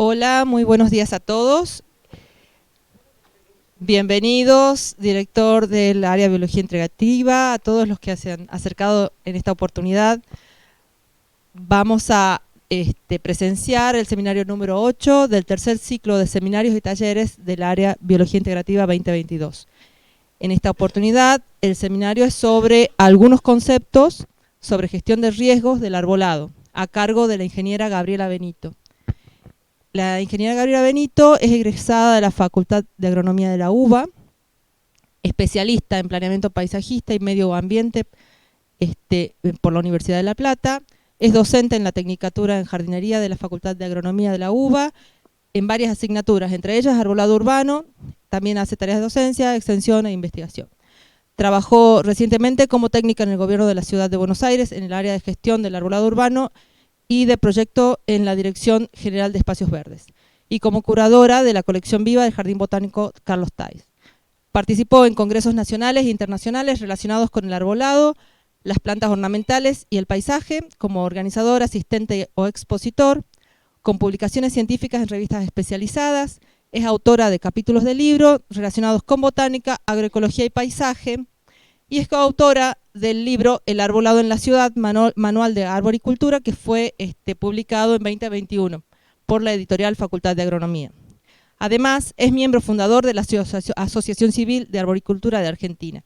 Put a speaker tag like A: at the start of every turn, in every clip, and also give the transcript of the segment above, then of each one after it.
A: Hola, muy buenos días a todos. Bienvenidos, director del área de Biología Integrativa, a todos los que se han acercado en esta oportunidad. Vamos a presenciar el seminario número 8 del tercer ciclo de seminarios y talleres del área Biología Integrativa 2022. En esta oportunidad, el seminario es sobre algunos conceptos sobre gestión de riesgos del arbolado, a cargo de la ingeniera Gabriela Benito. La ingeniera Gabriela Benito es egresada de la Facultad de Agronomía de la UBA, especialista en planeamiento paisajista y medio ambiente por la Universidad de La Plata, es docente en la Tecnicatura en Jardinería de la Facultad de Agronomía de la UBA, en varias asignaturas, entre ellas arbolado urbano, también hace tareas de docencia, extensión e investigación. Trabajó recientemente como técnica en el gobierno de la Ciudad de Buenos Aires en el área de gestión del arbolado urbano y de proyecto en la Dirección General de Espacios Verdes, y como curadora de la colección viva del Jardín Botánico Carlos Tais. Participó en congresos nacionales e internacionales relacionados con el arbolado, las plantas ornamentales y el paisaje, como organizador, asistente o expositor, con publicaciones científicas en revistas especializadas. Es autora de capítulos de libros relacionados con botánica, agroecología y paisaje, y es coautora del libro El arbolado en la ciudad, manual de arboricultura, que fue publicado en 2021 por la editorial Facultad de Agronomía. Además, es miembro fundador de la Asociación Civil de Arboricultura de Argentina.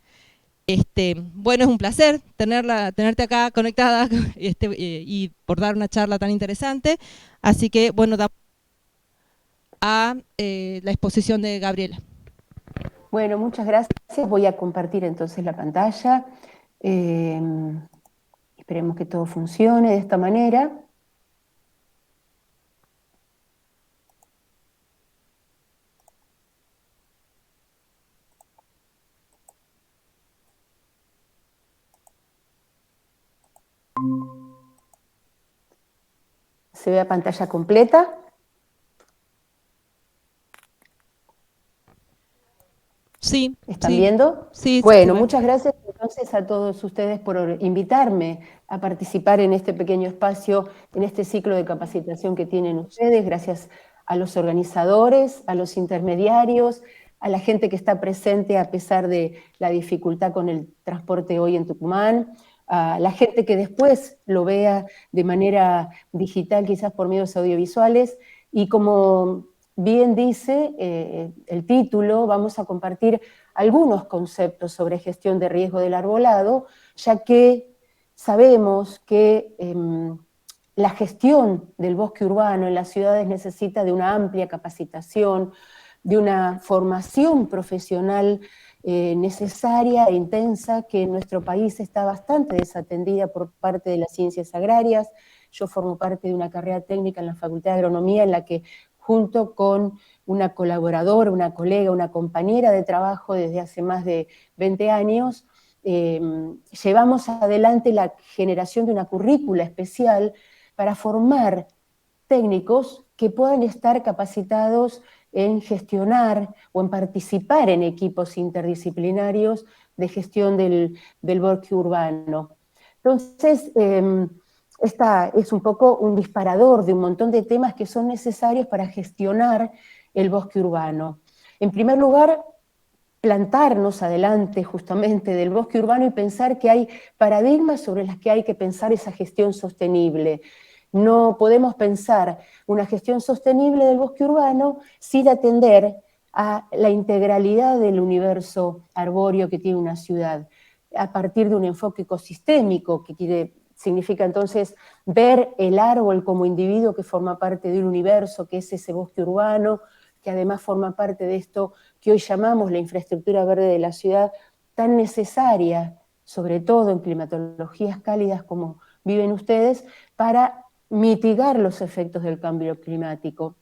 A: Bueno, es un placer tenerte acá conectada y por dar una charla tan interesante. Así que, bueno, da a la exposición de Gabriela.
B: Bueno, muchas gracias. Voy a compartir entonces la pantalla. Esperemos que todo funcione de esta manera. ¿Se ve la pantalla completa?
A: Sí.
B: ¿Están
A: sí,
B: viendo?
A: Sí,
B: Bueno, muchas gracias entonces a todos ustedes por invitarme a participar en este pequeño espacio, en este ciclo de capacitación que tienen ustedes. Gracias a los organizadores, a los intermediarios, a la gente que está presente a pesar de la dificultad con el transporte hoy en Tucumán, a la gente que después lo vea de manera digital, quizás por medios audiovisuales, y como bien dice el título, vamos a compartir algunos conceptos sobre gestión de riesgo del arbolado, ya que sabemos que la gestión del bosque urbano en las ciudades necesita de una amplia capacitación, de una formación profesional necesaria e intensa, que en nuestro país está bastante desatendida por parte de las ciencias agrarias. Yo formo parte de una carrera técnica en la Facultad de Agronomía en la que junto con una colaboradora, una colega, una compañera de trabajo desde hace más de 20 años, llevamos adelante la generación de una currícula especial para formar técnicos que puedan estar capacitados en gestionar o en participar en equipos interdisciplinarios de gestión del bosque urbano. Entonces, esta es un poco un disparador de un montón de temas que son necesarios para gestionar el bosque urbano. En primer lugar, plantarnos adelante justamente del bosque urbano y pensar que hay paradigmas sobre los que hay que pensar esa gestión sostenible. No podemos pensar una gestión sostenible del bosque urbano sin atender a la integralidad del universo arbóreo que tiene una ciudad, a partir de un enfoque ecosistémico que significa entonces ver el árbol como individuo que forma parte de un universo, que es ese bosque urbano, que además forma parte de esto que hoy llamamos la infraestructura verde de la ciudad, tan necesaria, sobre todo en climatologías cálidas como viven ustedes, para mitigar los efectos del cambio climático.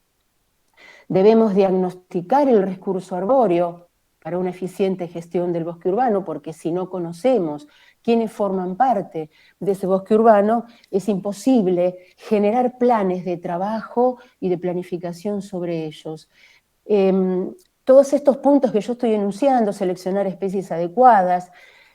B: Debemos diagnosticar el recurso arbóreo para una eficiente gestión del bosque urbano, porque si no conocemos quiénes forman parte de ese bosque urbano, es imposible generar planes de trabajo y de planificación sobre ellos. Todos estos puntos que yo estoy enunciando, seleccionar especies adecuadas,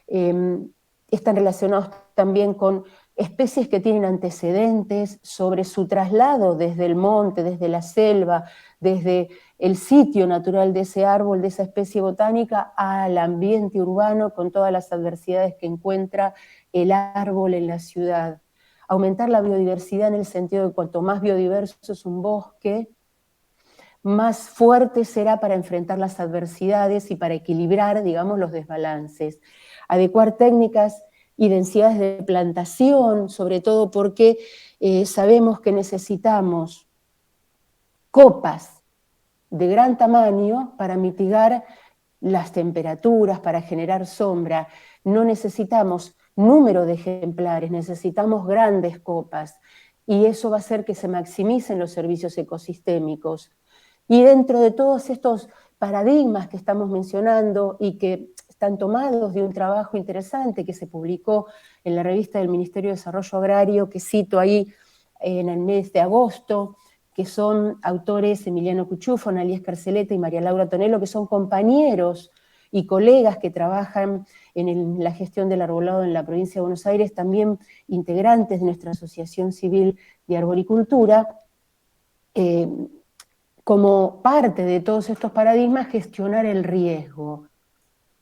B: están relacionados también con especies que tienen antecedentes sobre su traslado desde el monte, desde la selva, desde el sitio natural de ese árbol, de esa especie botánica, al ambiente urbano con todas las adversidades que encuentra el árbol en la ciudad. Aumentar la biodiversidad en el sentido de cuanto más biodiverso es un bosque, más fuerte será para enfrentar las adversidades y para equilibrar, digamos, los desbalances. Adecuar técnicas y densidades de plantación, sobre todo porque sabemos que necesitamos copas de gran tamaño para mitigar las temperaturas, para generar sombra. No necesitamos número de ejemplares, necesitamos grandes copas, y eso va a hacer que se maximicen los servicios ecosistémicos. Y dentro de todos estos paradigmas que estamos mencionando y que están tomados de un trabajo interesante que se publicó en la revista del Ministerio de Desarrollo Agrario, que cito ahí en el mes de agosto, que son autores Emiliano Cuchufo, Analía Escarceleta y María Laura Tonelo, que son compañeros y colegas que trabajan en la gestión del arbolado en la provincia de Buenos Aires, también integrantes de nuestra Asociación Civil de Arboricultura, como parte de todos estos paradigmas, gestionar el riesgo.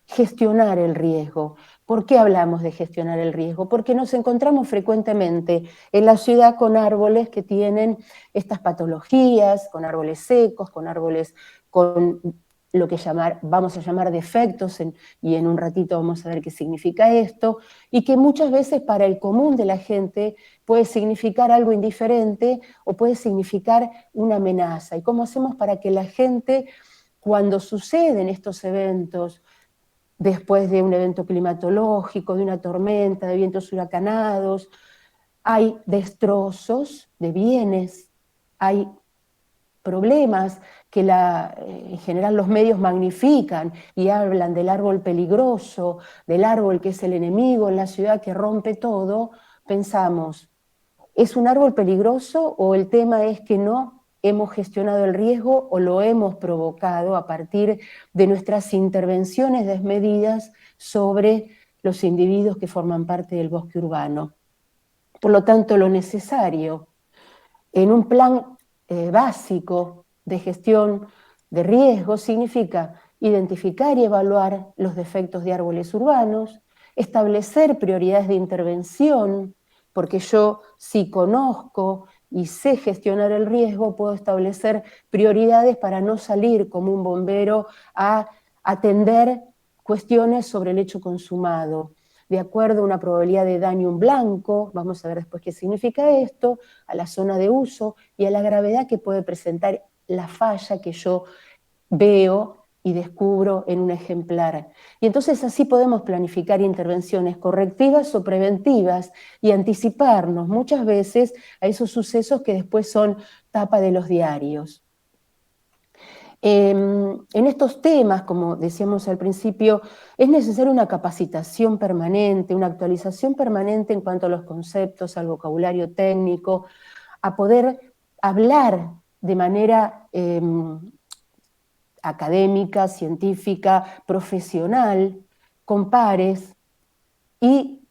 B: Gestionar el riesgo. ¿Por qué hablamos de gestionar el riesgo? Porque nos encontramos frecuentemente en la ciudad con árboles que tienen estas patologías, con árboles secos, con árboles con lo que vamos a llamar defectos, y en un ratito vamos a ver qué significa esto, y que muchas veces para el común de la gente puede significar algo indiferente o puede significar una amenaza. ¿Y cómo hacemos para que la gente, cuando suceden estos eventos, después de un evento climatológico, de una tormenta, de vientos huracanados, hay destrozos de bienes, hay problemas que en general los medios magnifican y hablan del árbol peligroso, del árbol que es el enemigo en la ciudad que rompe todo? Pensamos, ¿es un árbol peligroso o el tema es que no hemos gestionado el riesgo o lo hemos provocado a partir de nuestras intervenciones desmedidas sobre los individuos que forman parte del bosque urbano? Por lo tanto, lo necesario en un plan básico de gestión de riesgo significa identificar y evaluar los defectos de árboles urbanos, establecer prioridades de intervención, porque yo, si conozco y sé gestionar el riesgo, puedo establecer prioridades para no salir como un bombero a atender cuestiones sobre el hecho consumado, de acuerdo a una probabilidad de daño en blanco, vamos a ver después qué significa esto, a la zona de uso y a la gravedad que puede presentar la falla que yo veo y descubro en un ejemplar. Y entonces así podemos planificar intervenciones correctivas o preventivas y anticiparnos muchas veces a esos sucesos que después son tapa de los diarios. En estos temas, como decíamos al principio, es necesaria una capacitación permanente, una actualización permanente en cuanto a los conceptos, al vocabulario técnico, a poder hablar de manera académica, científica, profesional, con pares, y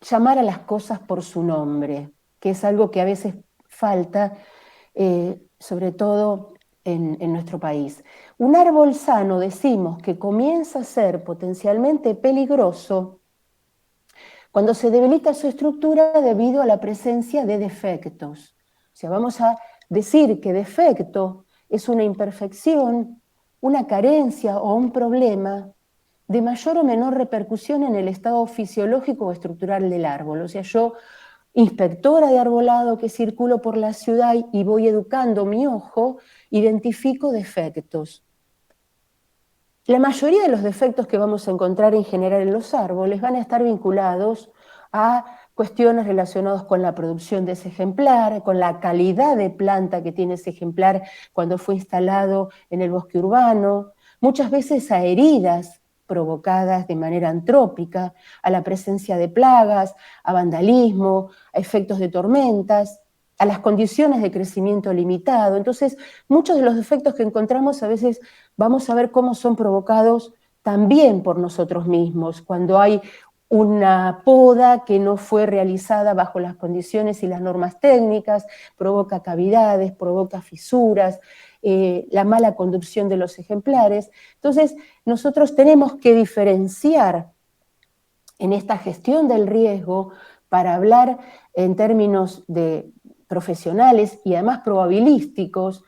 B: llamar a las cosas por su nombre, que es algo que a veces falta, sobre todo en nuestro país. Un árbol sano, decimos, que comienza a ser potencialmente peligroso cuando se debilita su estructura debido a la presencia de defectos. O sea, vamos a decir que defecto es una imperfección, una carencia o un problema de mayor o menor repercusión en el estado fisiológico o estructural del árbol. O sea, yo, inspectora de arbolado que circulo por la ciudad y voy educando mi ojo, identifico defectos. La mayoría de los defectos que vamos a encontrar en general en los árboles van a estar vinculados a cuestiones relacionadas con la producción de ese ejemplar, con la calidad de planta que tiene ese ejemplar cuando fue instalado en el bosque urbano, muchas veces a heridas provocadas de manera antrópica, a la presencia de plagas, a vandalismo, a efectos de tormentas, a las condiciones de crecimiento limitado. Entonces, muchos de los defectos que encontramos a veces vamos a ver cómo son provocados también por nosotros mismos, cuando hay una poda que no fue realizada bajo las condiciones y las normas técnicas, provoca cavidades, provoca fisuras, la mala conducción de los ejemplares. Entonces, nosotros tenemos que diferenciar en esta gestión del riesgo para hablar en términos de profesionales y además probabilísticos,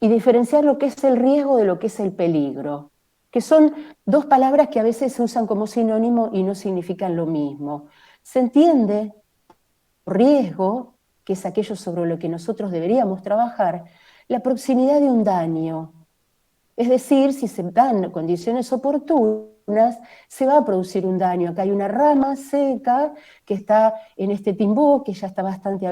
B: y diferenciar lo que es el riesgo de lo que es el peligro, que son dos palabras que a veces se usan como sinónimo y no significan lo mismo. Se entiende riesgo, que es aquello sobre lo que nosotros deberíamos trabajar, la proximidad de un daño. Es decir, si se dan condiciones oportunas, se va a producir un daño. Acá hay una rama seca que está en este timbó, que ya está bastante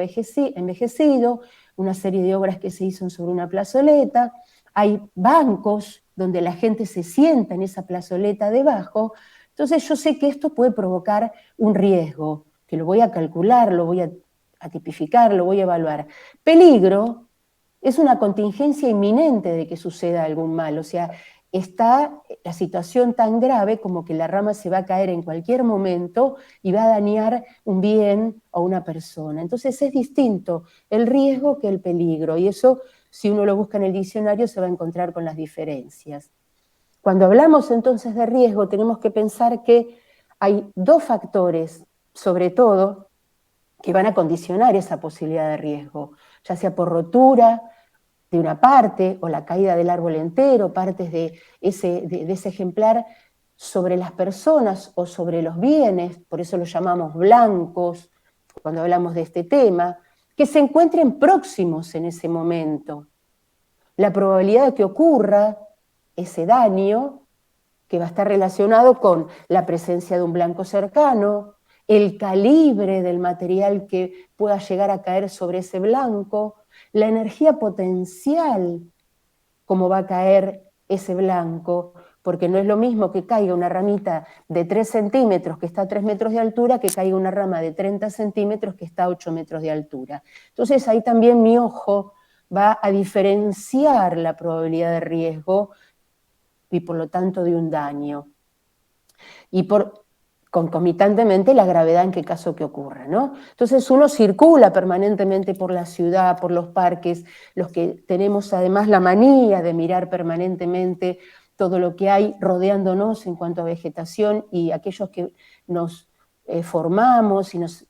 B: envejecido, una serie de obras que se hizo sobre una plazoleta, hay bancos donde la gente se sienta en esa plazoleta debajo, entonces yo sé que esto puede provocar un riesgo, que lo voy a calcular, lo voy a tipificar, lo voy a evaluar. Peligro es una contingencia inminente de que suceda algún mal, o sea, está la situación tan grave como que la rama se va a caer en cualquier momento y va a dañar un bien o una persona. Entonces es distinto el riesgo que el peligro, y eso, si uno lo busca en el diccionario, se va a encontrar con las diferencias. Cuando hablamos entonces de riesgo, tenemos que pensar que hay dos factores, sobre todo, que van a condicionar esa posibilidad de riesgo, ya sea por rotura de una parte o la caída del árbol entero, partes de ese ejemplar sobre las personas o sobre los bienes, por eso los llamamos blancos cuando hablamos de este tema, que se encuentren próximos en ese momento. La probabilidad de que ocurra ese daño, que va a estar relacionado con la presencia de un blanco cercano, el calibre del material que pueda llegar a caer sobre ese blanco, la energía potencial, cómo va a caer ese blanco, porque no es lo mismo que caiga una ramita de 3 centímetros que está a 3 metros de altura que caiga una rama de 30 centímetros que está a 8 metros de altura. Entonces ahí también mi ojo va a diferenciar la probabilidad de riesgo y por lo tanto de un daño. Y concomitantemente la gravedad en qué caso que ocurra, ¿no? Entonces uno circula permanentemente por la ciudad, por los parques, los que tenemos además la manía de mirar permanentemente todo lo que hay rodeándonos en cuanto a vegetación, y aquellos que nos formamos y nos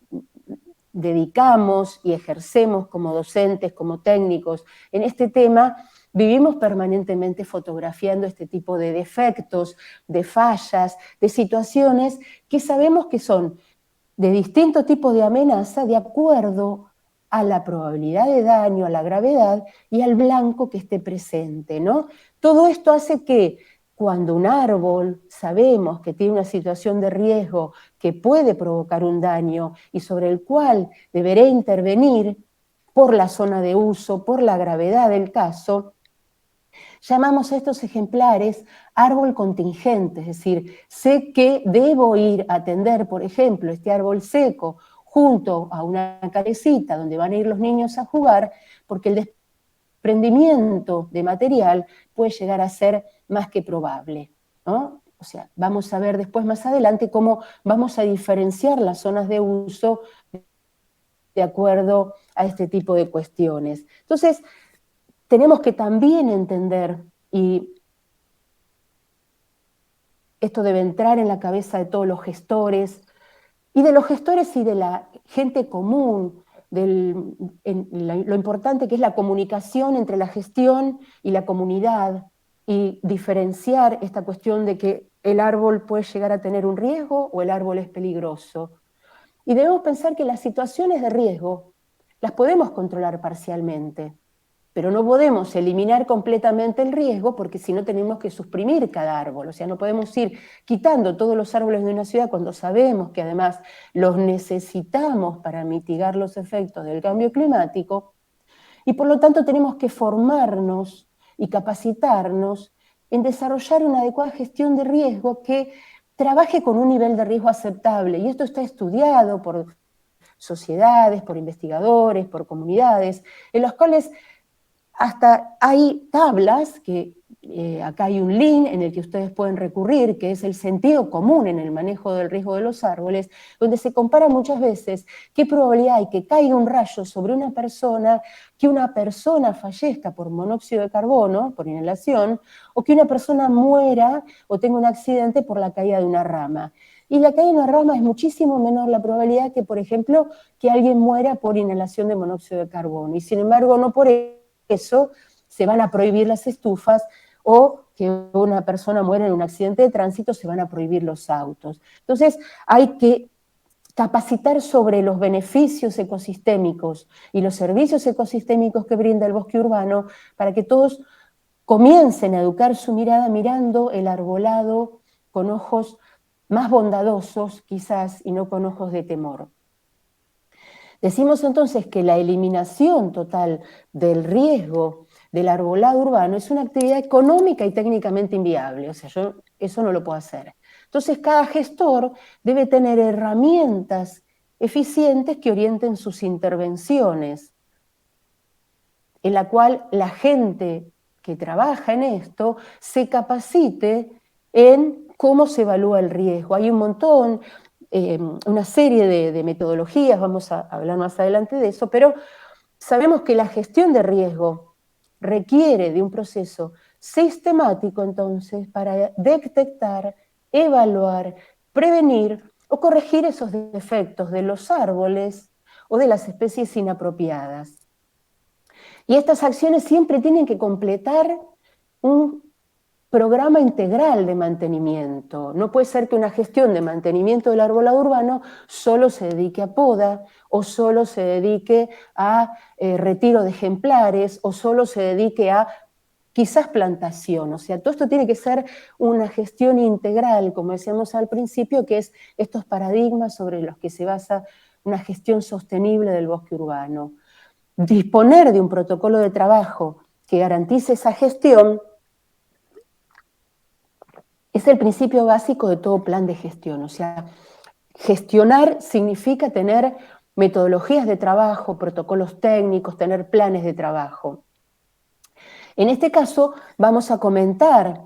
B: dedicamos y ejercemos como docentes, como técnicos en este tema, vivimos permanentemente fotografiando este tipo de defectos, de fallas, de situaciones que sabemos que son de distintos tipos de amenaza de acuerdo a la probabilidad de daño, a la gravedad y al blanco que esté presente, ¿no? Todo esto hace que cuando un árbol sabemos que tiene una situación de riesgo que puede provocar un daño y sobre el cual deberé intervenir por la zona de uso, por la gravedad del caso, llamamos a estos ejemplares árbol contingente, es decir, sé que debo ir a atender, por ejemplo, este árbol seco junto a una calecita donde van a ir los niños a jugar, porque el desprendimiento de material puede llegar a ser más que probable, ¿no? O sea, vamos a ver después más adelante cómo vamos a diferenciar las zonas de uso de acuerdo a este tipo de cuestiones. Entonces, tenemos que también entender, y esto debe entrar en la cabeza de todos los gestores, y de los gestores y de la gente común, lo importante que es la comunicación entre la gestión y la comunidad, y diferenciar esta cuestión de que el árbol puede llegar a tener un riesgo o el árbol es peligroso. Y debemos pensar que las situaciones de riesgo las podemos controlar parcialmente, pero no podemos eliminar completamente el riesgo porque si no tenemos que suprimir cada árbol, o sea, no podemos ir quitando todos los árboles de una ciudad cuando sabemos que además los necesitamos para mitigar los efectos del cambio climático, y por lo tanto tenemos que formarnos y capacitarnos en desarrollar una adecuada gestión de riesgo que trabaje con un nivel de riesgo aceptable, y esto está estudiado por sociedades, por investigadores, por comunidades, en los cuales hasta hay tablas que acá hay un link en el que ustedes pueden recurrir, que es el sentido común en el manejo del riesgo de los árboles, donde se compara muchas veces qué probabilidad hay que caiga un rayo sobre una persona, que una persona fallezca por monóxido de carbono, por inhalación, o que una persona muera o tenga un accidente por la caída de una rama. Y la caída de una rama es muchísimo menor la probabilidad que, por ejemplo, que alguien muera por inhalación de monóxido de carbono. Y sin embargo, no por eso se van a prohibir las estufas, o que una persona muera en un accidente de tránsito, se van a prohibir los autos. Entonces, hay que capacitar sobre los beneficios ecosistémicos y los servicios ecosistémicos que brinda el bosque urbano para que todos comiencen a educar su mirada mirando el arbolado con ojos más bondadosos, quizás, y no con ojos de temor. Decimos entonces que la eliminación total del riesgo del arbolado urbano es una actividad económica y técnicamente inviable, o sea, yo eso no lo puedo hacer. Entonces cada gestor debe tener herramientas eficientes que orienten sus intervenciones, en la cual la gente que trabaja en esto se capacite en cómo se evalúa el riesgo. Hay un montón, una serie de metodologías, vamos a hablar más adelante de eso, pero sabemos que la gestión de riesgo requiere de un proceso sistemático, entonces, para detectar, evaluar, prevenir o corregir esos defectos de los árboles o de las especies inapropiadas. Y estas acciones siempre tienen que completar un programa integral de mantenimiento. No puede ser que una gestión de mantenimiento del arbolado urbano solo se dedique a poda, o solo se dedique a retiro de ejemplares, o solo se dedique a quizás plantación. O sea, todo esto tiene que ser una gestión integral, como decíamos al principio, que es estos paradigmas sobre los que se basa una gestión sostenible del bosque urbano. Disponer de un protocolo de trabajo que garantice esa gestión es el principio básico de todo plan de gestión. O sea, gestionar significa tener metodologías de trabajo, protocolos técnicos, tener planes de trabajo. En este caso vamos a comentar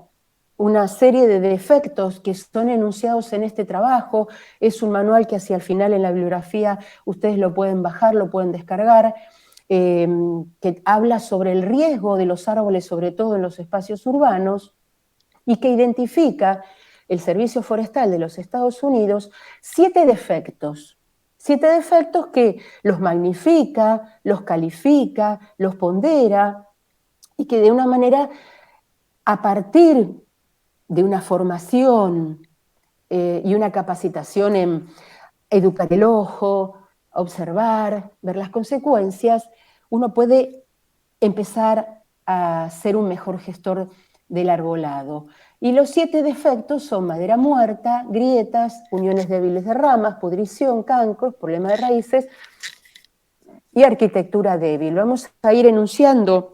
B: una serie de defectos que son enunciados en este trabajo. Es un manual que hacia el final en la bibliografía ustedes lo pueden bajar, lo pueden descargar, que habla sobre el riesgo de los árboles, sobre todo en los espacios urbanos, y que identifica el Servicio Forestal de los Estados Unidos 7 defectos. 7 defectos que los magnifica, los califica, los pondera, y que de una manera, a partir de una formación y una capacitación en educar el ojo, observar, ver las consecuencias, uno puede empezar a ser un mejor gestor del arbolado. Y los 7 defectos son madera muerta, grietas, uniones débiles de ramas, pudrición, cancros, problema de raíces y arquitectura débil. Vamos a ir enunciando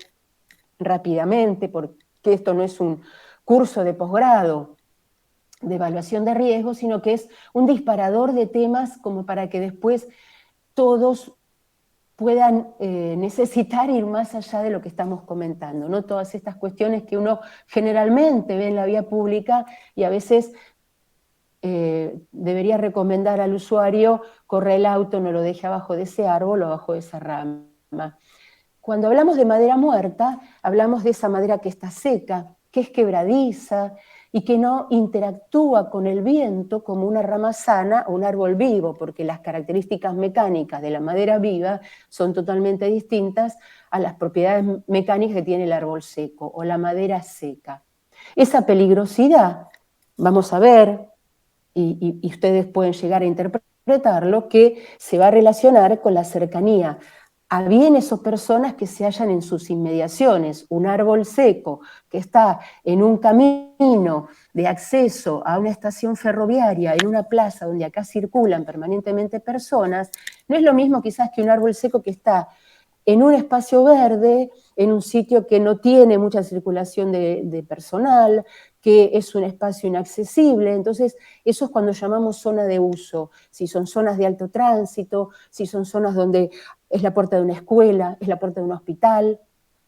B: rápidamente, porque esto no es un curso de posgrado de evaluación de riesgo, sino que es un disparador de temas como para que después todos puedan necesitar ir más allá de lo que estamos comentando, ¿no? Todas estas cuestiones que uno generalmente ve en la vía pública y a veces debería recomendar al usuario: corre el auto, no lo deje abajo de ese árbol o abajo de esa rama. Cuando hablamos de madera muerta, hablamos de esa madera que está seca, que es quebradiza y que no interactúa con el viento como una rama sana o un árbol vivo, porque las características mecánicas de la madera viva son totalmente distintas a las propiedades mecánicas que tiene el árbol seco o la madera seca. Esa peligrosidad, vamos a ver, y ustedes pueden llegar a interpretarlo, que se va a relacionar con la cercanía a bienes o personas que se hallan en sus inmediaciones. Un árbol seco que está en un camino de acceso a una estación ferroviaria, en una plaza donde acá circulan permanentemente personas, no es lo mismo quizás que un árbol seco que está en un espacio verde, en un sitio que no tiene mucha circulación de personal, que es un espacio inaccesible. Entonces, eso es cuando llamamos zona de uso. Si son zonas de alto tránsito, si son zonas donde es la puerta de una escuela, es la puerta de un hospital,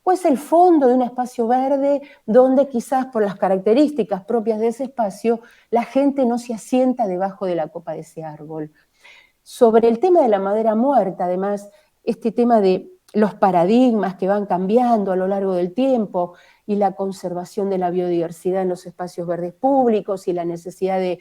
B: o es el fondo de un espacio verde donde quizás por las características propias de ese espacio la gente no se asienta debajo de la copa de ese árbol. Sobre el tema de la madera muerta, además, este tema de los paradigmas que van cambiando a lo largo del tiempo y la conservación de la biodiversidad en los espacios verdes públicos y la necesidad de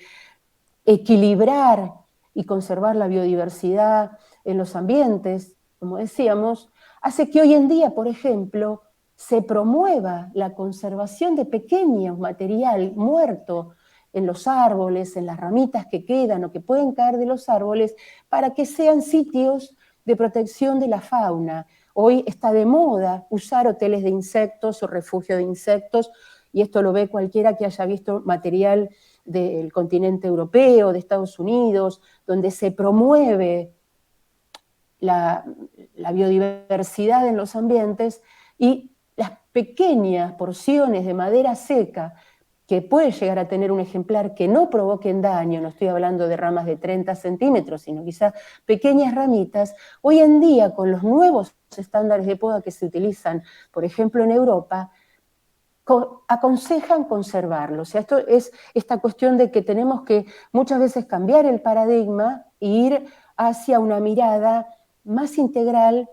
B: equilibrar y conservar la biodiversidad en los ambientes, como decíamos, hace que hoy en día, por ejemplo, se promueva la conservación de pequeño material muerto en los árboles, en las ramitas que quedan o que pueden caer de los árboles, para que sean sitios de protección de la fauna. Hoy está de moda usar hoteles de insectos o refugio de insectos, y esto lo ve cualquiera que haya visto material del continente europeo, de Estados Unidos, donde se promueve la biodiversidad en los ambientes, y las pequeñas porciones de madera seca que puede llegar a tener un ejemplar que no provoquen daño, no estoy hablando de ramas de 30 centímetros, sino quizás pequeñas ramitas, hoy en día con los nuevos estándares de poda que se utilizan, por ejemplo en Europa, aconsejan conservarlo. O sea, esto es esta cuestión de que tenemos que muchas veces cambiar el paradigma e ir hacia una mirada más integral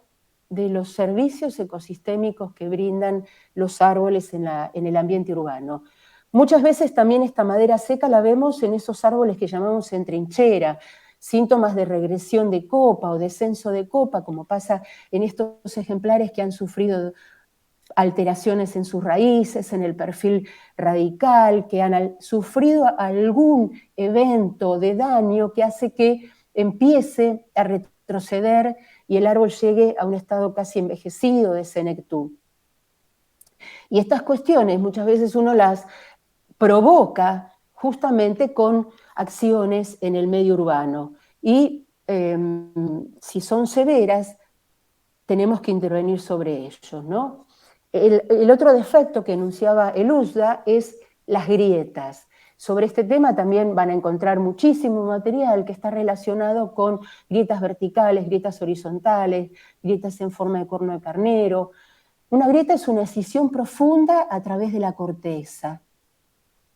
B: de los servicios ecosistémicos que brindan los árboles en el ambiente urbano. Muchas veces también esta madera seca la vemos en esos árboles que llamamos en trinchera, síntomas de regresión de copa o descenso de copa, como pasa en estos ejemplares que han sufrido alteraciones en sus raíces, en el perfil radical, que han sufrido algún evento de daño que hace que empiece a retroceder y el árbol llegue a un estado casi envejecido de senectud. Y estas cuestiones muchas veces uno las provoca justamente con acciones en el medio urbano. Y si son severas, tenemos que intervenir sobre ellos, ¿no? El otro defecto que enunciaba el USDA es las grietas. Sobre este tema también van a encontrar muchísimo material que está relacionado con grietas verticales, grietas horizontales, grietas en forma de corno de carnero. Una grieta es una escisión profunda a través de la corteza,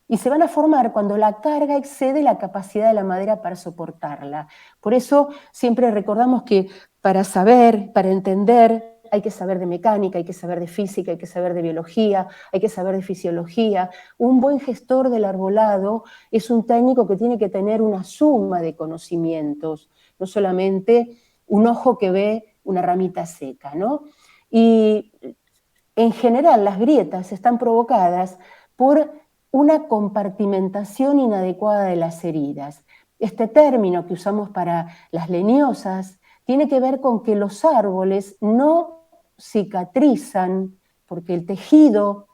B: y se van a formar cuando la carga excede la capacidad de la madera para soportarla. Por eso siempre recordamos que para saber, para entender, hay que saber de mecánica, hay que saber de física, hay que saber de biología, hay que saber de fisiología. Un buen gestor del arbolado es un técnico que tiene que tener una suma de conocimientos, no solamente un ojo que ve una ramita seca, ¿no? Y en general las grietas están provocadas por una compartimentación inadecuada de las heridas. Este término que usamos para las leñosas tiene que ver con que los árboles no cicatrizan, porque el tejido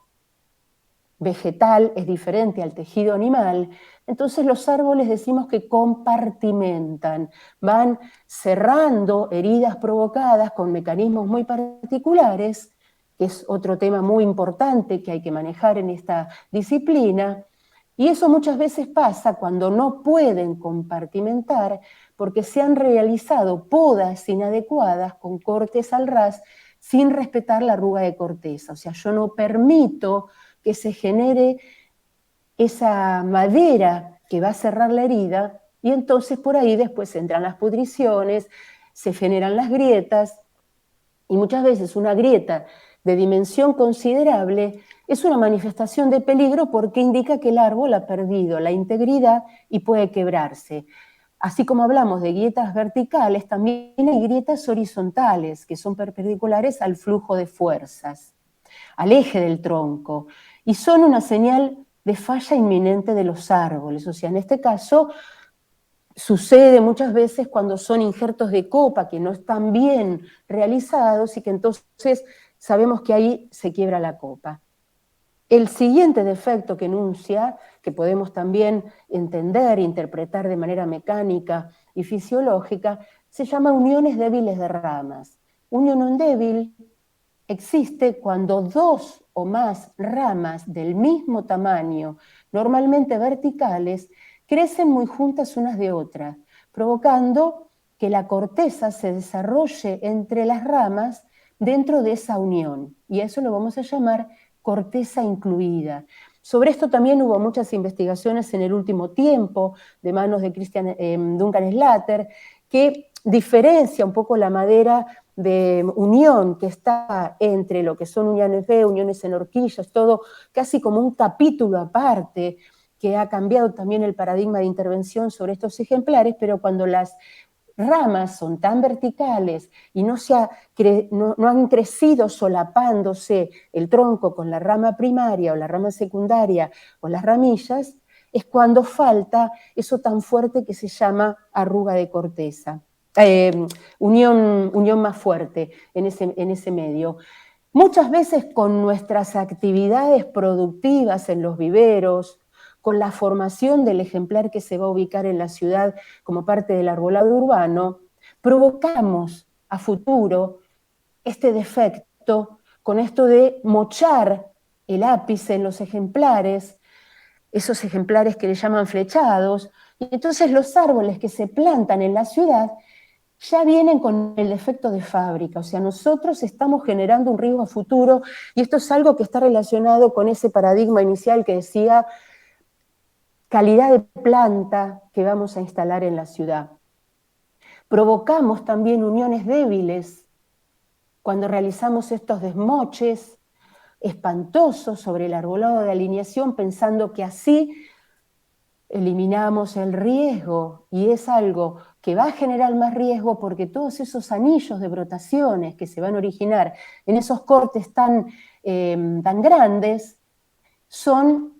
B: vegetal es diferente al tejido animal. Entonces los árboles decimos que compartimentan, van cerrando heridas provocadas con mecanismos muy particulares, que es otro tema muy importante que hay que manejar en esta disciplina, y eso muchas veces pasa cuando no pueden compartimentar porque se han realizado podas inadecuadas con cortes al ras sin respetar la arruga de corteza. O sea, yo no permito que se genere esa madera que va a cerrar la herida, y entonces por ahí después entran las pudriciones, se generan las grietas, y muchas veces una grieta de dimensión considerable es una manifestación de peligro porque indica que el árbol ha perdido la integridad y puede quebrarse. Así como hablamos de grietas verticales, también hay grietas horizontales que son perpendiculares al flujo de fuerzas, al eje del tronco, y son una señal de falla inminente de los árboles. O sea, en este caso sucede muchas veces cuando son injertos de copa que no están bien realizados y que entonces sabemos que ahí se quiebra la copa. El siguiente defecto que enuncia, que podemos también entender e interpretar de manera mecánica y fisiológica, se llama uniones débiles de ramas. Una unión débil existe cuando dos o más ramas del mismo tamaño, normalmente verticales, crecen muy juntas unas de otras, provocando que la corteza se desarrolle entre las ramas, dentro de esa unión, y a eso lo vamos a llamar corteza incluida. Sobre esto también hubo muchas investigaciones en el último tiempo, de manos de Christian Duncan Slater, que diferencia un poco la madera de unión que está entre lo que son uniones B, uniones en horquillas, todo casi como un capítulo aparte, que ha cambiado también el paradigma de intervención sobre estos ejemplares, pero cuando las ramas son tan verticales y no han crecido solapándose el tronco con la rama primaria o la rama secundaria o las ramillas, es cuando falta eso tan fuerte que se llama arruga de corteza, unión más fuerte en ese medio. Muchas veces con nuestras actividades productivas en los viveros, con la formación del ejemplar que se va a ubicar en la ciudad como parte del arbolado urbano, provocamos a futuro este defecto con esto de mochar el ápice en los ejemplares, esos ejemplares que le llaman flechados, y entonces los árboles que se plantan en la ciudad ya vienen con el defecto de fábrica, o sea, nosotros estamos generando un riesgo a futuro, y esto es algo que está relacionado con ese paradigma inicial que decía calidad de planta que vamos a instalar en la ciudad. Provocamos también uniones débiles cuando realizamos estos desmoches espantosos sobre el arbolado de alineación, pensando que así eliminamos el riesgo, y es algo que va a generar más riesgo porque todos esos anillos de brotaciones que se van a originar en esos cortes tan grandes son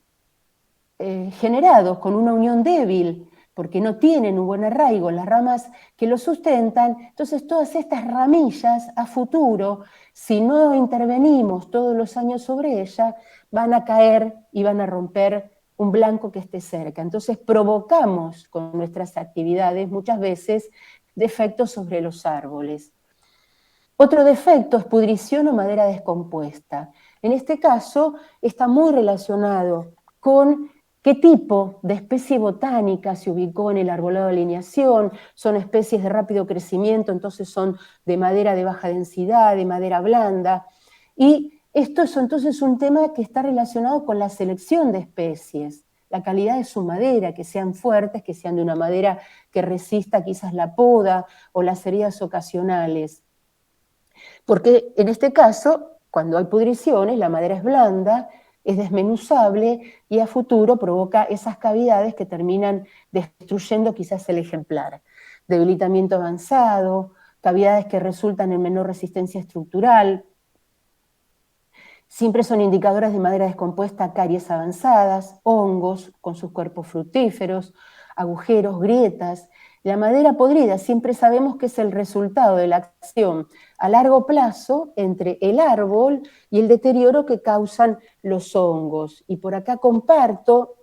B: generados con una unión débil, porque no tienen un buen arraigo las ramas que lo sustentan. Entonces todas estas ramillas a futuro, si no intervenimos todos los años sobre ellas, van a caer y van a romper un blanco que esté cerca. Entonces provocamos con nuestras actividades muchas veces defectos sobre los árboles. Otro defecto es pudrición o madera descompuesta. En este caso está muy relacionado con qué tipo de especie botánica se ubicó en el arbolado de alineación. Son especies de rápido crecimiento, entonces son de madera de baja densidad, de madera blanda. Y esto es entonces un tema que está relacionado con la selección de especies, la calidad de su madera, que sean fuertes, que sean de una madera que resista quizás la poda o las heridas ocasionales. Porque en este caso, cuando hay pudriciones, la madera es blanda, es desmenuzable y a futuro provoca esas cavidades que terminan destruyendo quizás el ejemplar. Debilitamiento avanzado, cavidades que resultan en menor resistencia estructural. Siempre son indicadoras de madera descompuesta, caries avanzadas, hongos con sus cuerpos fructíferos, agujeros, grietas. La madera podrida siempre sabemos que es el resultado de la acción a largo plazo entre el árbol y el deterioro que causan los hongos. Y por acá comparto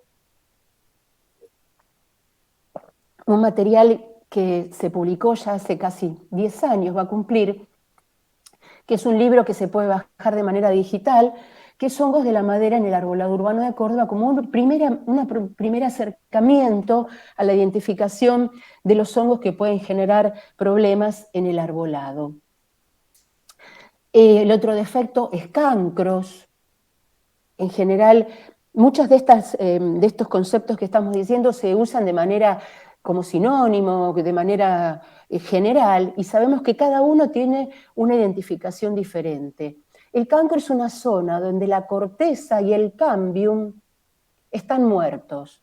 B: un material que se publicó ya hace casi 10 años, va a cumplir, que es un libro que se puede bajar de manera digital, que es Hongos de la madera en el arbolado urbano de Córdoba, como un primer acercamiento a la identificación de los hongos que pueden generar problemas en el arbolado. El otro defecto es cancros. En general, muchos de estos conceptos que estamos diciendo se usan de manera como sinónimo, de manera general, y sabemos que cada uno tiene una identificación diferente. El cancro es una zona donde la corteza y el cambium están muertos.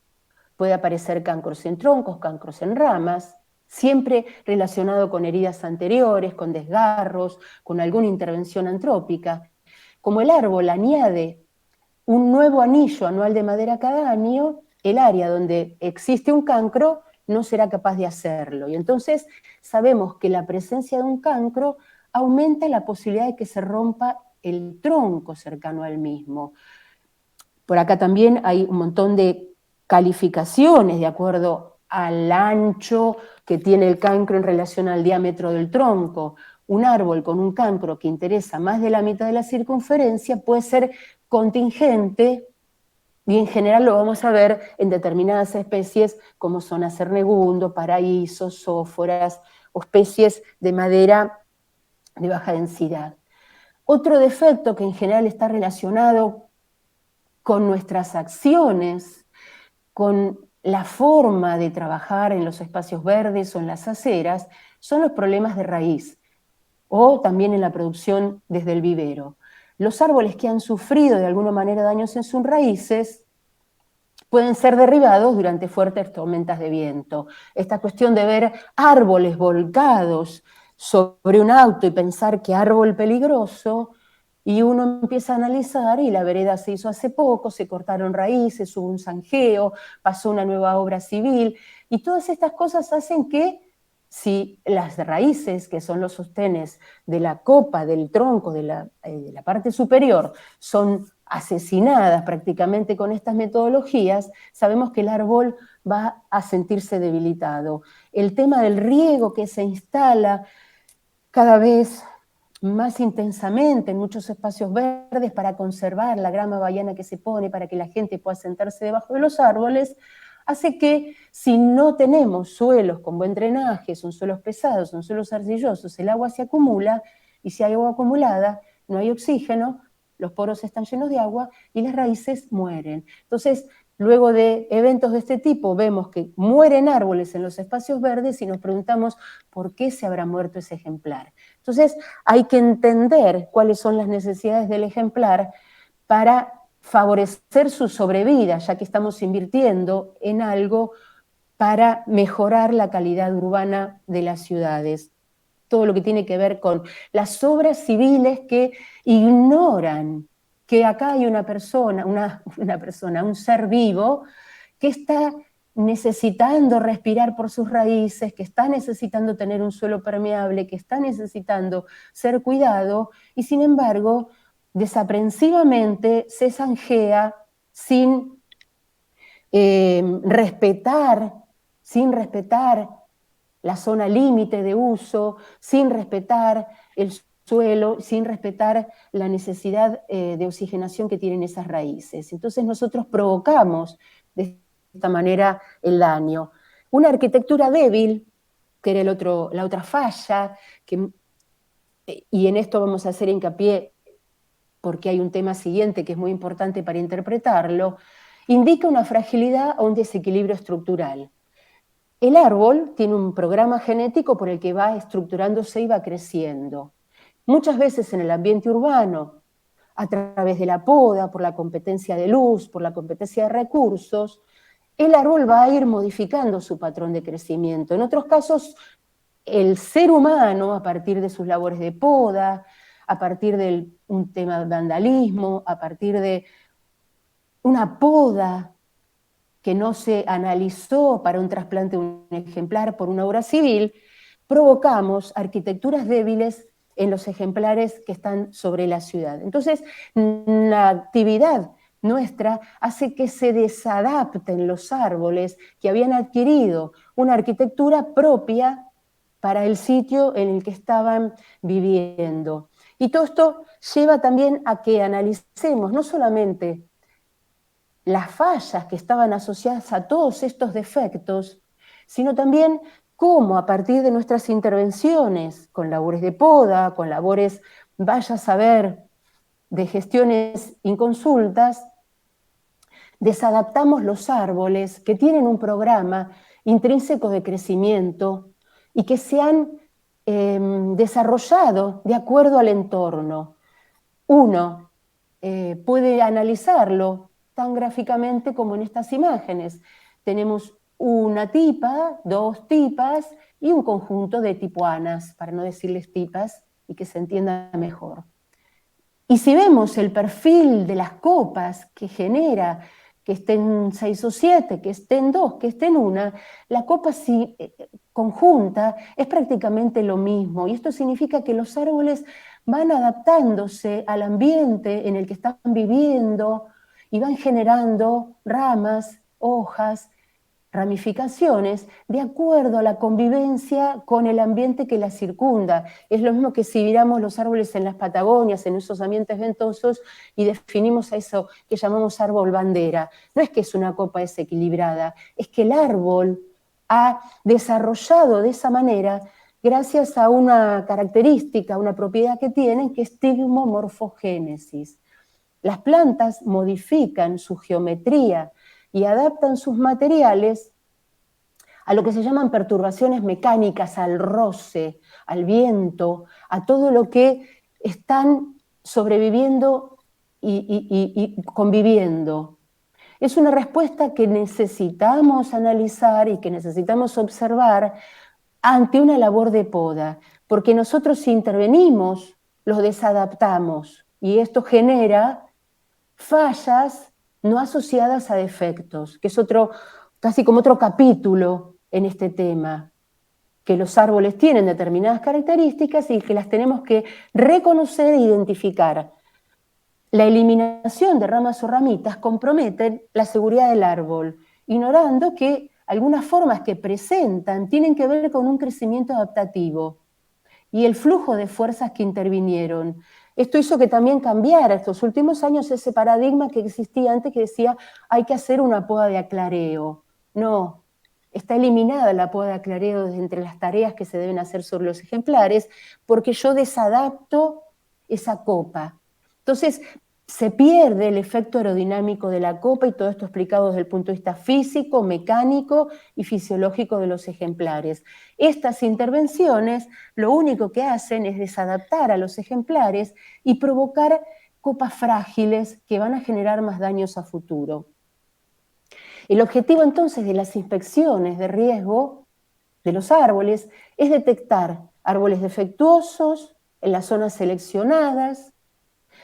B: Puede aparecer cancros en troncos, cancros en ramas, siempre relacionado con heridas anteriores, con desgarros, con alguna intervención antrópica. Como el árbol añade un nuevo anillo anual de madera cada año, el área donde existe un cancro no será capaz de hacerlo. Y entonces sabemos que la presencia de un cancro aumenta la posibilidad de que se rompa el tronco cercano al mismo. Por acá también hay un montón de calificaciones de acuerdo al ancho que tiene el cancro en relación al diámetro del tronco. Un árbol con un cancro que interesa más de la mitad de la circunferencia puede ser contingente, y en general lo vamos a ver en determinadas especies como son acernegundo, paraíso, zóforas, o especies de madera de baja densidad. Otro defecto que en general está relacionado con nuestras acciones, con la forma de trabajar en los espacios verdes o en las aceras, son los problemas de raíz, o también en la producción desde el vivero. Los árboles que han sufrido de alguna manera daños en sus raíces pueden ser derribados durante fuertes tormentas de viento. Esta cuestión de ver árboles volcados sobre un auto y pensar que árbol peligroso, y uno empieza a analizar y la vereda se hizo hace poco, se cortaron raíces, hubo un zanjeo, pasó una nueva obra civil, y todas estas cosas hacen que si las raíces, que son los sostenes de la copa, del tronco, de la parte superior, son asesinadas prácticamente con estas metodologías, sabemos que el árbol va a sentirse debilitado. El tema del riego que se instala cada vez más intensamente en muchos espacios verdes para conservar la grama bahiana que se pone, para que la gente pueda sentarse debajo de los árboles, hace que si no tenemos suelos con buen drenaje, son suelos pesados, son suelos arcillosos, el agua se acumula, y si hay agua acumulada, no hay oxígeno, los poros están llenos de agua y las raíces mueren. Entonces, luego de eventos de este tipo, vemos que mueren árboles en los espacios verdes y nos preguntamos por qué se habrá muerto ese ejemplar. Entonces, hay que entender cuáles son las necesidades del ejemplar para favorecer su sobrevida, ya que estamos invirtiendo en algo para mejorar la calidad urbana de las ciudades. Todo lo que tiene que ver con las obras civiles que ignoran que acá hay una persona, un ser vivo que está necesitando respirar por sus raíces, que está necesitando tener un suelo permeable, que está necesitando ser cuidado, y sin embargo, desaprensivamente se zanjea sin sin respetar la zona límite de uso, sin respetar el suelo, sin respetar la necesidad de oxigenación que tienen esas raíces. Entonces nosotros provocamos de esta manera el daño. Una arquitectura débil, que era la otra falla, y en esto vamos a hacer hincapié porque hay un tema siguiente que es muy importante para interpretarlo, indica una fragilidad o un desequilibrio estructural. El árbol tiene un programa genético por el que va estructurándose y va creciendo. Muchas veces en el ambiente urbano, a través de la poda, por la competencia de luz, por la competencia de recursos, el árbol va a ir modificando su patrón de crecimiento. En otros casos, el ser humano, a partir de sus labores de poda, a partir de un tema de vandalismo, a partir de una poda que no se analizó para un trasplante de un ejemplar por una obra civil, provocamos arquitecturas débiles en los ejemplares que están sobre la ciudad. Entonces, la actividad nuestra hace que se desadapten los árboles que habían adquirido una arquitectura propia para el sitio en el que estaban viviendo. Y todo esto lleva también a que analicemos no solamente las fallas que estaban asociadas a todos estos defectos, sino también cómo a partir de nuestras intervenciones con labores de poda, con labores, vaya a saber, de gestiones inconsultas, desadaptamos los árboles que tienen un programa intrínseco de crecimiento y que se han desarrollado de acuerdo al entorno. Uno puede analizarlo tan gráficamente como en estas imágenes. Tenemos una tipa, dos tipas y un conjunto de tipuanas, para no decirles tipas y que se entienda mejor. Y si vemos el perfil de las copas que genera, que estén 6 o 7, que estén 2, que estén 1, la copa conjunta es prácticamente lo mismo. Y esto significa que los árboles van adaptándose al ambiente en el que están viviendo y van generando ramas, hojas, ramificaciones de acuerdo a la convivencia con el ambiente que la circunda. Es lo mismo que si miramos los árboles en las Patagonias, en esos ambientes ventosos, y definimos a eso que llamamos árbol bandera. No es que es una copa desequilibrada, es que el árbol ha desarrollado de esa manera gracias a una característica, una propiedad que tienen, que es tigmomorfogénesis. Las plantas modifican su geometría y adaptan sus materiales a lo que se llaman perturbaciones mecánicas, al roce, al viento, a todo lo que están sobreviviendo y conviviendo. Es una respuesta que necesitamos analizar y que necesitamos observar ante una labor de poda, porque nosotros si intervenimos, los desadaptamos y esto genera fallas no asociadas a defectos, que es casi como otro capítulo en este tema, que los árboles tienen determinadas características y que las tenemos que reconocer e identificar. La eliminación de ramas o ramitas comprometen la seguridad del árbol, ignorando que algunas formas que presentan tienen que ver con un crecimiento adaptativo y el flujo de fuerzas que intervinieron. Esto hizo que también cambiara estos últimos años ese paradigma que existía antes, que decía hay que hacer una poda de aclareo. No, está eliminada la poda de aclareo desde entre las tareas que se deben hacer sobre los ejemplares, porque yo desadapto esa copa. Entonces, se pierde el efecto aerodinámico de la copa y todo esto explicado desde el punto de vista físico, mecánico y fisiológico de los ejemplares. Estas intervenciones lo único que hacen es desadaptar a los ejemplares y provocar copas frágiles que van a generar más daños a futuro. El objetivo entonces de las inspecciones de riesgo de los árboles es detectar árboles defectuosos en las zonas seleccionadas,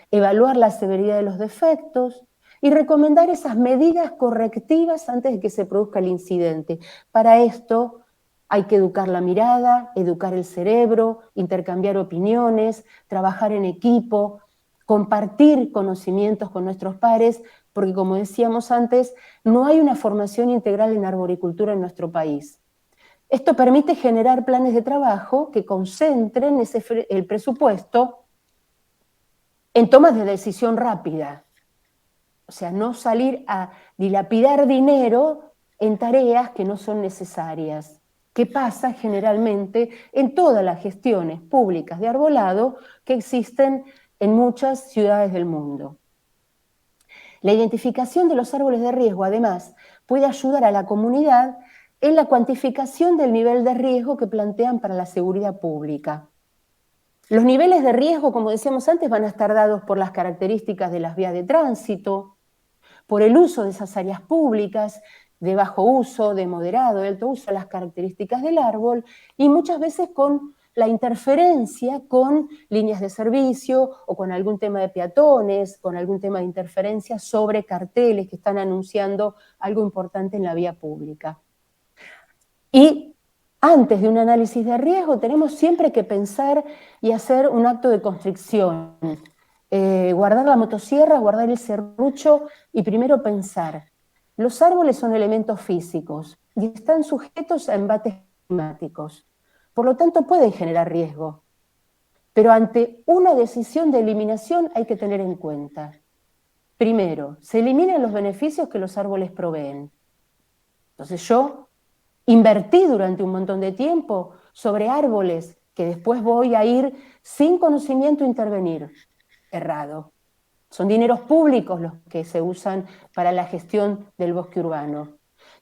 B: evaluar la severidad de los defectos y recomendar esas medidas correctivas antes de que se produzca el incidente. Para esto hay que educar la mirada, educar el cerebro, intercambiar opiniones, trabajar en equipo, compartir conocimientos con nuestros pares, porque como decíamos antes, no hay una formación integral en arboricultura en nuestro país. Esto permite generar planes de trabajo que concentren el presupuesto en tomas de decisión rápida. O sea, no salir a dilapidar dinero en tareas que no son necesarias, que pasa generalmente en todas las gestiones públicas de arbolado que existen en muchas ciudades del mundo. La identificación de los árboles de riesgo, además, puede ayudar a la comunidad en la cuantificación del nivel de riesgo que plantean para la seguridad pública. Los niveles de riesgo, como decíamos antes, van a estar dados por las características de las vías de tránsito, por el uso de esas áreas públicas, de bajo uso, de moderado, de alto uso, las características del árbol, y muchas veces con la interferencia con líneas de servicio o con algún tema de peatones, con algún tema de interferencia sobre carteles que están anunciando algo importante en la vía pública. Y antes de un análisis de riesgo tenemos siempre que pensar y hacer un acto de constricción. Guardar la motosierra, guardar el serrucho y primero pensar. Los árboles son elementos físicos y están sujetos a embates climáticos. Por lo tanto, pueden generar riesgo. Pero ante una decisión de eliminación hay que tener en cuenta. Primero, se eliminan los beneficios que los árboles proveen. Entonces yo invertí durante un montón de tiempo sobre árboles que después voy a ir sin conocimiento a intervenir. Errado. Son dineros públicos los que se usan para la gestión del bosque urbano.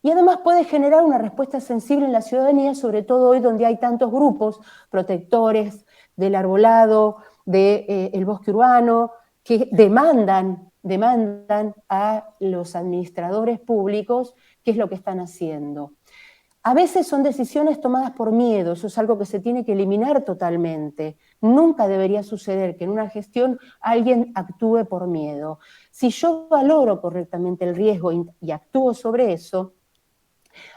B: Y además puede generar una respuesta sensible en la ciudadanía, sobre todo hoy donde hay tantos grupos protectores del arbolado, del bosque urbano, que demandan a los administradores públicos qué es lo que están haciendo. A veces son decisiones tomadas por miedo, eso es algo que se tiene que eliminar totalmente. Nunca debería suceder que en una gestión alguien actúe por miedo. Si yo valoro correctamente el riesgo y actúo sobre eso,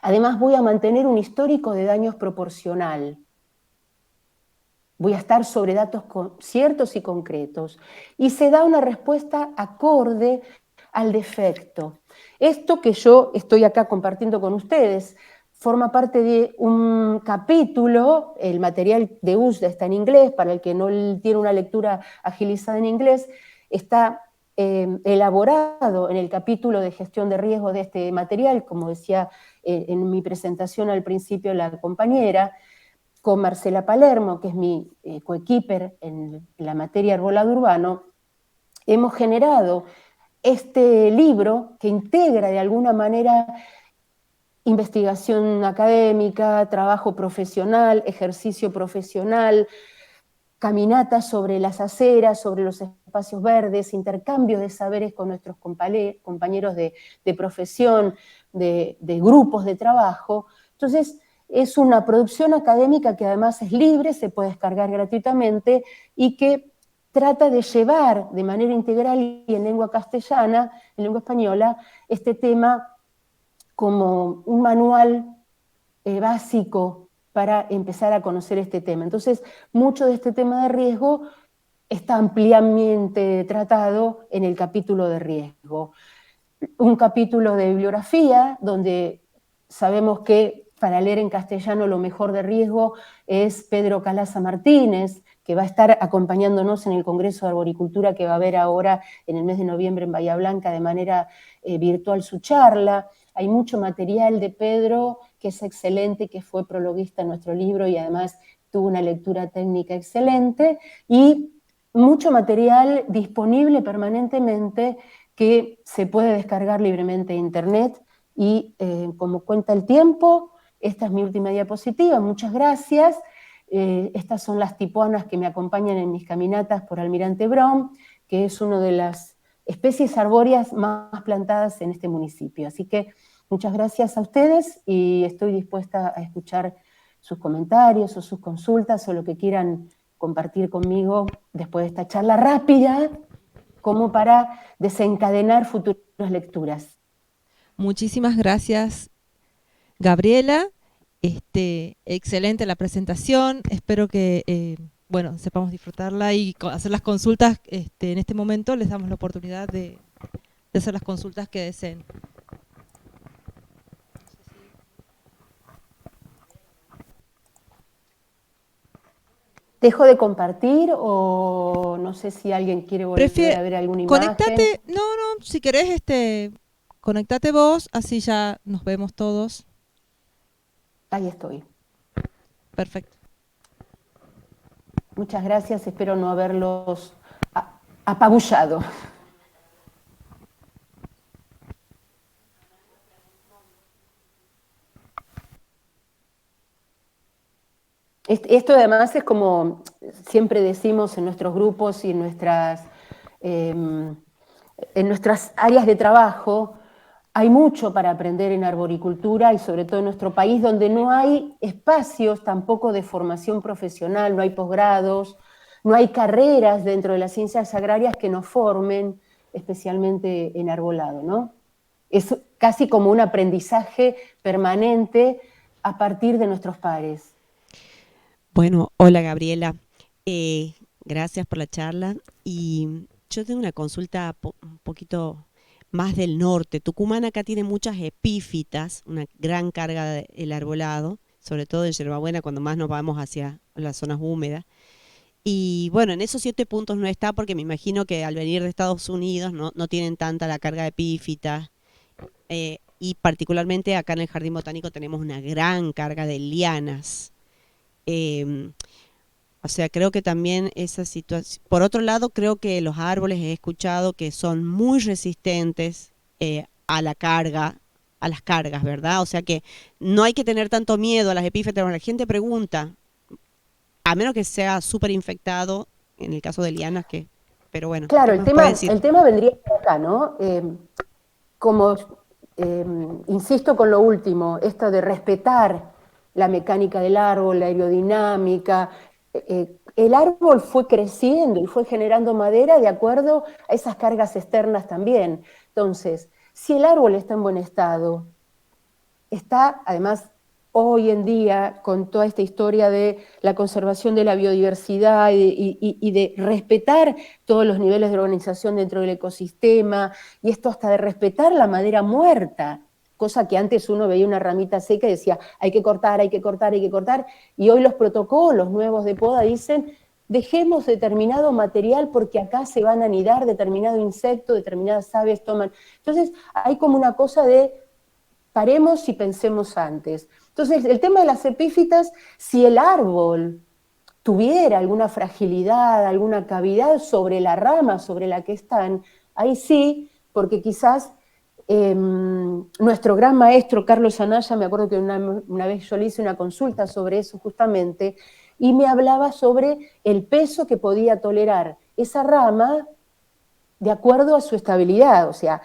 B: además voy a mantener un histórico de daños proporcional. Voy a estar sobre datos ciertos y concretos. Y se da una respuesta acorde al defecto. Esto que yo estoy acá compartiendo con ustedes forma parte de un capítulo, el material de USDA está en inglés, para el que no tiene una lectura agilizada en inglés, está elaborado en el capítulo de gestión de riesgo de este material, como decía en mi presentación al principio la compañera, con Marcela Palermo, que es mi coequiper en la materia arbolado urbano, hemos generado este libro que integra de alguna manera investigación académica, trabajo profesional, ejercicio profesional, caminatas sobre las aceras, sobre los espacios verdes, intercambios de saberes con nuestros compañeros de profesión, de grupos de trabajo. Entonces, es una producción académica que además es libre, se puede descargar gratuitamente y que trata de llevar de manera integral y en lengua castellana, en lengua española, este tema como un manual básico para empezar a conocer este tema. Entonces, mucho de este tema de riesgo está ampliamente tratado en el capítulo de riesgo. Un capítulo de bibliografía, donde sabemos que para leer en castellano lo mejor de riesgo es Pedro Calaza Martínez, que va a estar acompañándonos en el Congreso de Arboricultura que va a haber ahora en el mes de noviembre en Bahía Blanca de manera virtual su charla. Hay mucho material de Pedro que es excelente, que fue prologuista en nuestro libro y además tuvo una lectura técnica excelente, y mucho material disponible permanentemente que se puede descargar libremente de internet. Y como cuenta el tiempo, esta es mi última diapositiva, muchas gracias. Estas son las tipuanas que me acompañan en mis caminatas por Almirante Brown, que es una de las especies arbóreas más plantadas en este municipio. Así que muchas gracias a ustedes y estoy dispuesta a escuchar sus comentarios o sus consultas o lo que quieran compartir conmigo después de esta charla rápida, como para desencadenar futuras lecturas.
A: Muchísimas gracias, Gabriela. Excelente la presentación. Espero que bueno, sepamos disfrutarla y hacer las consultas. En este momento les damos la oportunidad de hacer las consultas que deseen.
B: ¿Dejo de compartir o no sé si alguien quiere volver a ver alguna imagen?
A: Conectate, no, si querés, conectate vos, así ya nos vemos todos.
B: Ahí estoy.
A: Perfecto.
B: Muchas gracias, espero no haberlos apabullado. Esto además es como siempre decimos en nuestros grupos y en nuestras áreas de trabajo, hay mucho para aprender en arboricultura y sobre todo en nuestro país donde no hay espacios tampoco de formación profesional, no hay posgrados, no hay carreras dentro de las ciencias agrarias que nos formen, especialmente en arbolado, ¿no? Es casi como un aprendizaje permanente a partir de nuestros pares.
C: Bueno, hola Gabriela, gracias por la charla y yo tengo una consulta un poquito más del norte. Tucumán acá tiene muchas epífitas, una gran carga del arbolado, sobre todo en Yerbabuena cuando más nos vamos hacia las zonas húmedas. Y bueno, en esos 7 puntos no está porque me imagino que al venir de Estados Unidos no tienen tanta la carga de epífitas. Y particularmente acá en el Jardín Botánico tenemos una gran carga de lianas. O sea, creo que también esa situación... Por otro lado, creo que los árboles he escuchado que son muy resistentes a la carga, a las cargas, ¿verdad? O sea que no hay que tener tanto miedo a las epífitas. La gente pregunta, a menos que sea súper infectado, en el caso de lianas, que... Pero bueno,
B: claro,
C: ¿qué puede decir?
B: el tema vendría por acá, ¿no? Como insisto con lo último, esto de respetar la mecánica del árbol, la aerodinámica. El árbol fue creciendo y fue generando madera de acuerdo a esas cargas externas también. Entonces, si el árbol está en buen estado, está además hoy en día con toda esta historia de la conservación de la biodiversidad y de respetar todos los niveles de organización dentro del ecosistema, y esto hasta de respetar la madera muerta, cosa que antes uno veía una ramita seca y decía, hay que cortar, hay que cortar, hay que cortar, y hoy los protocolos nuevos de poda dicen, dejemos determinado material porque acá se van a anidar determinado insecto, determinadas aves toman. Entonces hay como una cosa de paremos y pensemos antes. Entonces, el tema de las epífitas, si el árbol tuviera alguna fragilidad, alguna cavidad sobre la rama sobre la que están, ahí sí, porque quizás nuestro gran maestro Carlos Anaya, me acuerdo que una vez yo le hice una consulta sobre eso justamente, y me hablaba sobre el peso que podía tolerar esa rama de acuerdo a su estabilidad. O sea,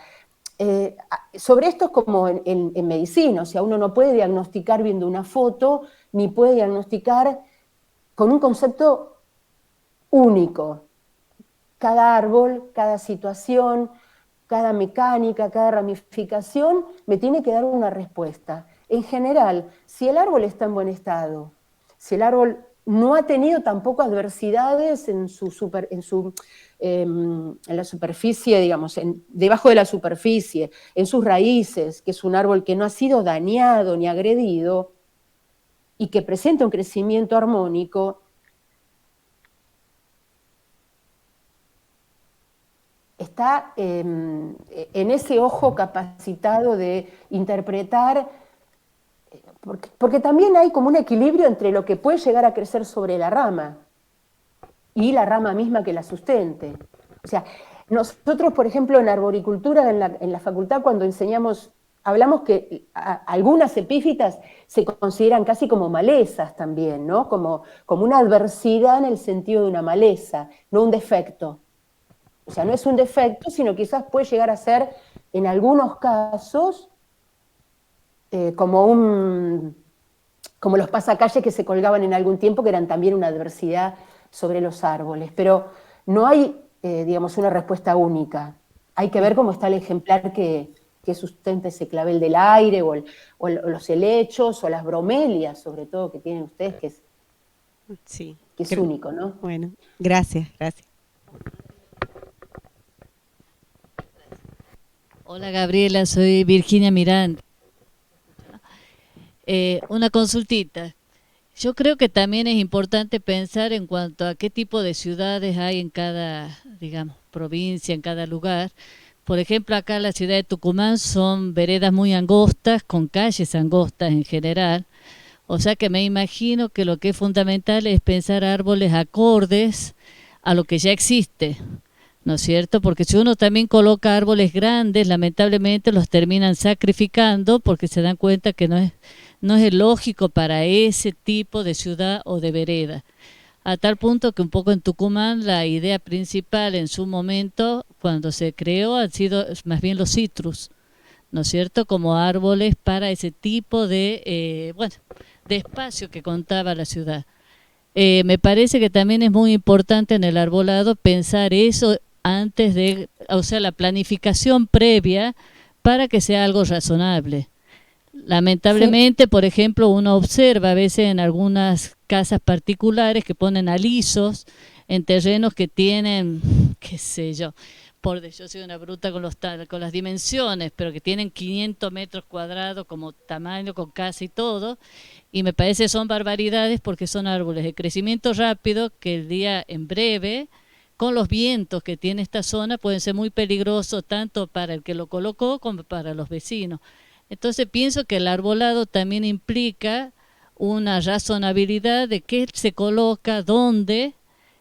B: sobre esto es como en medicina, o sea, uno no puede diagnosticar viendo una foto, ni puede diagnosticar con un concepto único. Cada árbol, cada situación, cada mecánica, cada ramificación me tiene que dar una respuesta. En general, si el árbol está en buen estado, si el árbol no ha tenido tampoco adversidades en la superficie, digamos, debajo de la superficie, en sus raíces, que es un árbol que no ha sido dañado ni agredido y que presenta un crecimiento armónico, está en ese ojo capacitado de interpretar, porque también hay como un equilibrio entre lo que puede llegar a crecer sobre la rama y la rama misma que la sustente. O sea, nosotros, por ejemplo, en arboricultura, en la facultad, cuando enseñamos, hablamos que algunas epífitas se consideran casi como malezas también, ¿no? Como una adversidad en el sentido de una maleza, no un defecto. O sea, no es un defecto, sino quizás puede llegar a ser, en algunos casos, como los pasacalles que se colgaban en algún tiempo, que eran también una adversidad sobre los árboles. Pero no hay, digamos, una respuesta única. Hay que ver cómo está el ejemplar que sustenta ese clavel del aire, o los helechos, o las bromelias, sobre todo, que tienen ustedes, que es único, ¿no?
C: Bueno, gracias.
D: Hola Gabriela, soy Virginia Miranda. Una consultita. Yo creo que también es importante pensar en cuanto a qué tipo de ciudades hay en cada, digamos, provincia, en cada lugar. Por ejemplo, acá en la ciudad de Tucumán son veredas muy angostas, con calles angostas en general. O sea que me imagino que lo que es fundamental es pensar árboles acordes a lo que ya existe, ¿no es cierto? Porque si uno también coloca árboles grandes, lamentablemente los terminan sacrificando porque se dan cuenta que no es lógico para ese tipo de ciudad o de vereda. A tal punto que un poco en Tucumán la idea principal en su momento, cuando se creó, han sido más bien los citrus, ¿no es cierto? Como árboles para ese tipo de, de espacio que contaba la ciudad. Me parece que también es muy importante en el arbolado pensar eso antes de, o sea, la planificación previa para que sea algo razonable. Lamentablemente, por ejemplo, uno observa a veces en algunas casas particulares que ponen alisos en terrenos que tienen, qué sé yo, yo soy una bruta con las dimensiones, pero que tienen 500 metros cuadrados como tamaño, con casa y todo, y me parece son barbaridades porque son árboles de crecimiento rápido que el día en breve, con los vientos que tiene esta zona, pueden ser muy peligrosos tanto para el que lo colocó como para los vecinos. Entonces pienso que el arbolado también implica una razonabilidad de qué se coloca, dónde,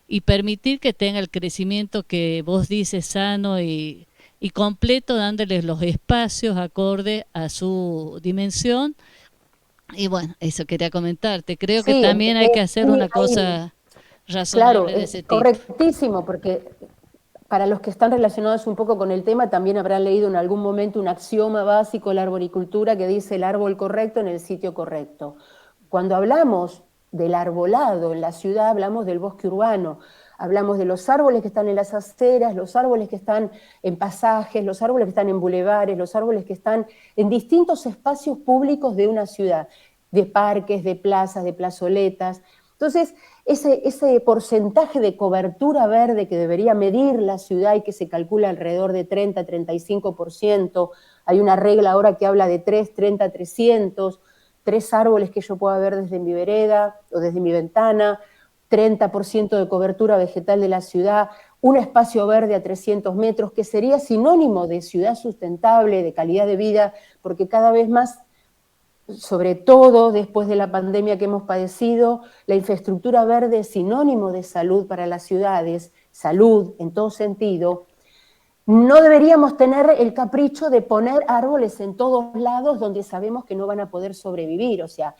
D: y permitir que tenga el crecimiento que vos dices sano y completo, dándoles los espacios acorde a su dimensión. Y bueno, eso quería comentarte. Creo que también hay que hacer una cosa razonable de ese tipo.
B: Correctísimo, porque para los que están relacionados un poco con el tema, también habrán leído en algún momento un axioma básico de la arboricultura que dice el árbol correcto en el sitio correcto. Cuando hablamos del arbolado en la ciudad, hablamos del bosque urbano, hablamos de los árboles que están en las aceras, los árboles que están en pasajes, los árboles que están en bulevares, los árboles que están en distintos espacios públicos de una ciudad, de parques, de plazas, de plazoletas. Entonces, ese porcentaje de cobertura verde que debería medir la ciudad y que se calcula alrededor de 30-35%, hay una regla ahora que habla de 30-300, 3 árboles que yo pueda ver desde mi vereda o desde mi ventana, 30% de cobertura vegetal de la ciudad, un espacio verde a 300 metros, que sería sinónimo de ciudad sustentable, de calidad de vida, porque cada vez más, sobre todo después de la pandemia que hemos padecido, la infraestructura verde es sinónimo de salud para las ciudades, salud en todo sentido. No deberíamos tener el capricho de poner árboles en todos lados donde sabemos que no van a poder sobrevivir, o sea,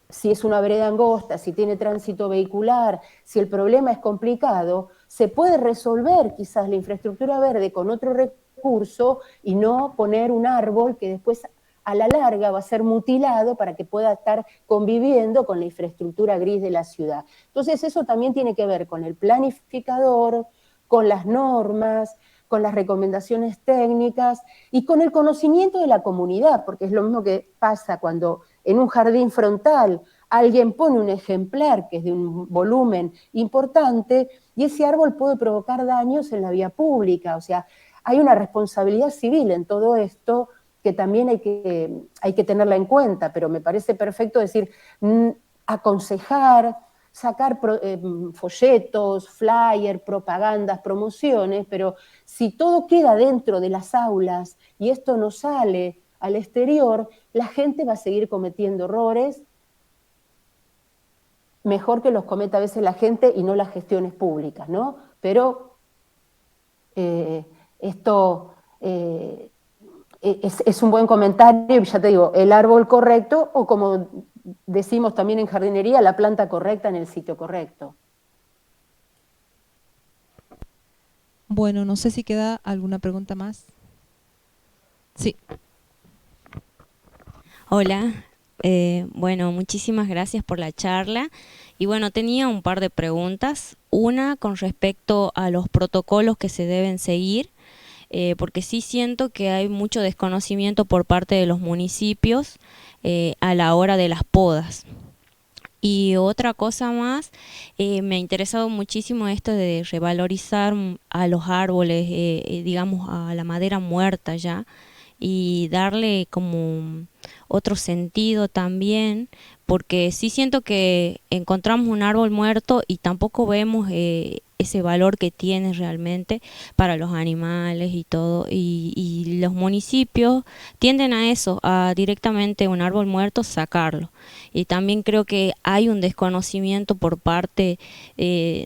B: si es una vereda angosta, si tiene tránsito vehicular, si el problema es complicado, se puede resolver quizás la infraestructura verde con otro recurso y no poner un árbol que después a la larga va a ser mutilado para que pueda estar conviviendo con la infraestructura gris de la ciudad. Entonces eso también tiene que ver con el planificador, con las normas, con las recomendaciones técnicas y con el conocimiento de la comunidad, porque es lo mismo que pasa cuando en un jardín frontal alguien pone un ejemplar que es de un volumen importante y ese árbol puede provocar daños en la vía pública. O sea, hay una responsabilidad civil en todo esto que también hay que tenerla en cuenta, pero me parece perfecto decir, aconsejar, sacar folletos, flyers, propagandas, promociones, pero si todo queda dentro de las aulas y esto no sale al exterior, la gente va a seguir cometiendo errores, mejor que los cometa a veces la gente y no las gestiones públicas, ¿no? Pero esto es un buen comentario, y ya te digo, el árbol correcto, o como decimos también en jardinería, la planta correcta en el sitio correcto.
A: Bueno, no sé si queda alguna pregunta más. Sí.
E: Hola, bueno, muchísimas gracias por la charla. Y bueno, tenía un par de preguntas. Una con respecto a los protocolos que se deben seguir, porque sí siento que hay mucho desconocimiento por parte de los municipios a la hora de las podas. Y otra cosa más, me ha interesado muchísimo esto de revalorizar a los árboles, digamos, a la madera muerta ya, y darle como otro sentido también, porque sí siento que encontramos un árbol muerto y tampoco vemos ese valor que tiene realmente para los animales y todo, y los municipios tienden a eso, a directamente un árbol muerto sacarlo. Y también creo que hay un desconocimiento por parte,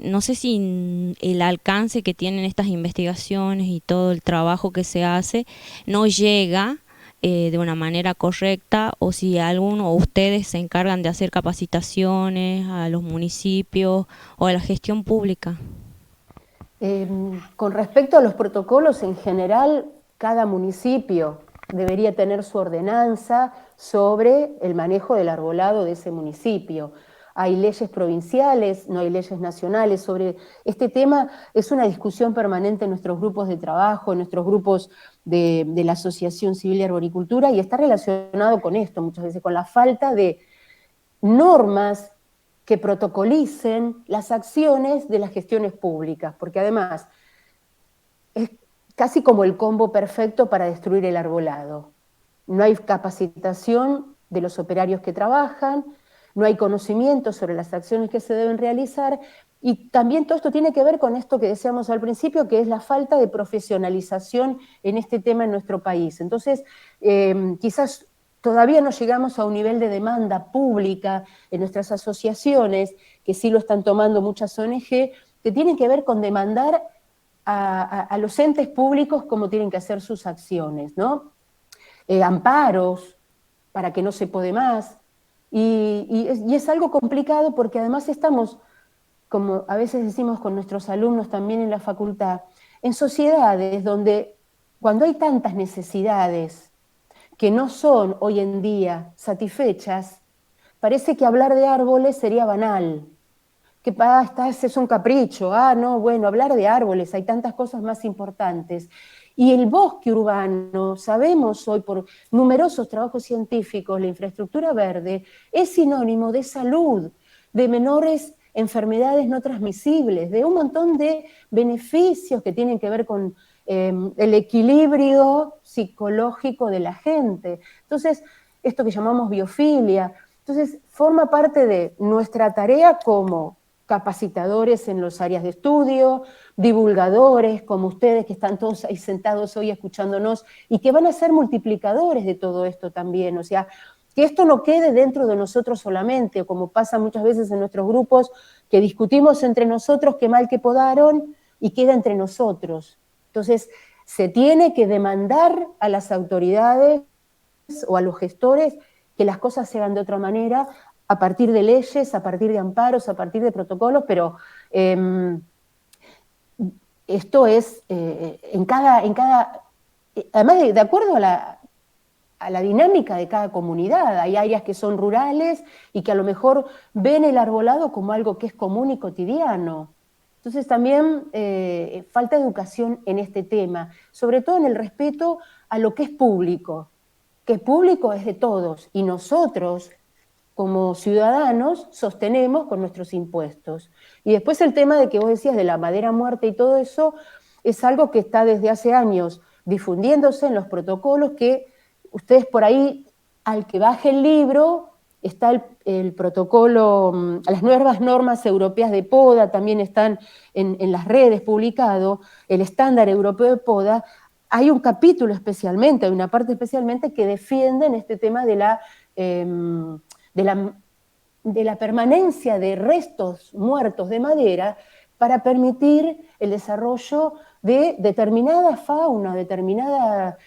E: no sé si el alcance que tienen estas investigaciones y todo el trabajo que se hace no llega de una manera correcta, o si alguno o ustedes se encargan de hacer capacitaciones a los municipios o a la gestión pública.
B: Con respecto a los protocolos, en general, cada municipio debería tener su ordenanza sobre el manejo del arbolado de ese municipio. Hay leyes provinciales, no hay leyes nacionales sobre este tema. Es una discusión permanente en nuestros grupos de trabajo, en nuestros grupos de la Asociación Civil de Arboricultura, y está relacionado con esto muchas veces, con la falta de normas que protocolicen las acciones de las gestiones públicas, porque además es casi como el combo perfecto para destruir el arbolado. No hay capacitación de los operarios que trabajan, no hay conocimiento sobre las acciones que se deben realizar, y también todo esto tiene que ver con esto que decíamos al principio, que es la falta de profesionalización en este tema en nuestro país. Entonces, quizás todavía no llegamos a un nivel de demanda pública en nuestras asociaciones, que sí lo están tomando muchas ONG, que tienen que ver con demandar a los entes públicos cómo tienen que hacer sus acciones, ¿no? Amparos para que no se pode más, y es algo complicado porque además estamos, como a veces decimos con nuestros alumnos también en la facultad, en sociedades donde cuando hay tantas necesidades que no son hoy en día satisfechas, parece que hablar de árboles sería banal, que es un capricho, no, bueno, hablar de árboles, hay tantas cosas más importantes. Y el bosque urbano, sabemos hoy por numerosos trabajos científicos, la infraestructura verde es sinónimo de salud, de menores enfermedades no transmisibles, de un montón de beneficios que tienen que ver con el equilibrio psicológico de la gente. Entonces, esto que llamamos biofilia, entonces forma parte de nuestra tarea como capacitadores en los áreas de estudio, divulgadores como ustedes que están todos ahí sentados hoy escuchándonos y que van a ser multiplicadores de todo esto también, o sea, que esto no quede dentro de nosotros solamente, como pasa muchas veces en nuestros grupos, que discutimos entre nosotros qué mal que podaron y queda entre nosotros. Entonces, se tiene que demandar a las autoridades o a los gestores que las cosas se hagan de otra manera, a partir de leyes, a partir de amparos, a partir de protocolos, pero esto es además de acuerdo a la dinámica de cada comunidad. Hay áreas que son rurales y que a lo mejor ven el arbolado como algo que es común y cotidiano. Entonces también falta educación en este tema, sobre todo en el respeto a lo que es público, que público es de todos, y nosotros, como ciudadanos, sostenemos con nuestros impuestos. Y después el tema de que vos decías de la madera muerta y todo eso, es algo que está desde hace años difundiéndose en los protocolos, que ustedes por ahí, al que baje el libro, está el protocolo, las nuevas normas europeas de poda, también están en las redes publicado, el estándar europeo de poda. Hay un capítulo especialmente, hay una parte especialmente que defienden este tema de la permanencia de restos muertos de madera para permitir el desarrollo de determinada fauna, determinada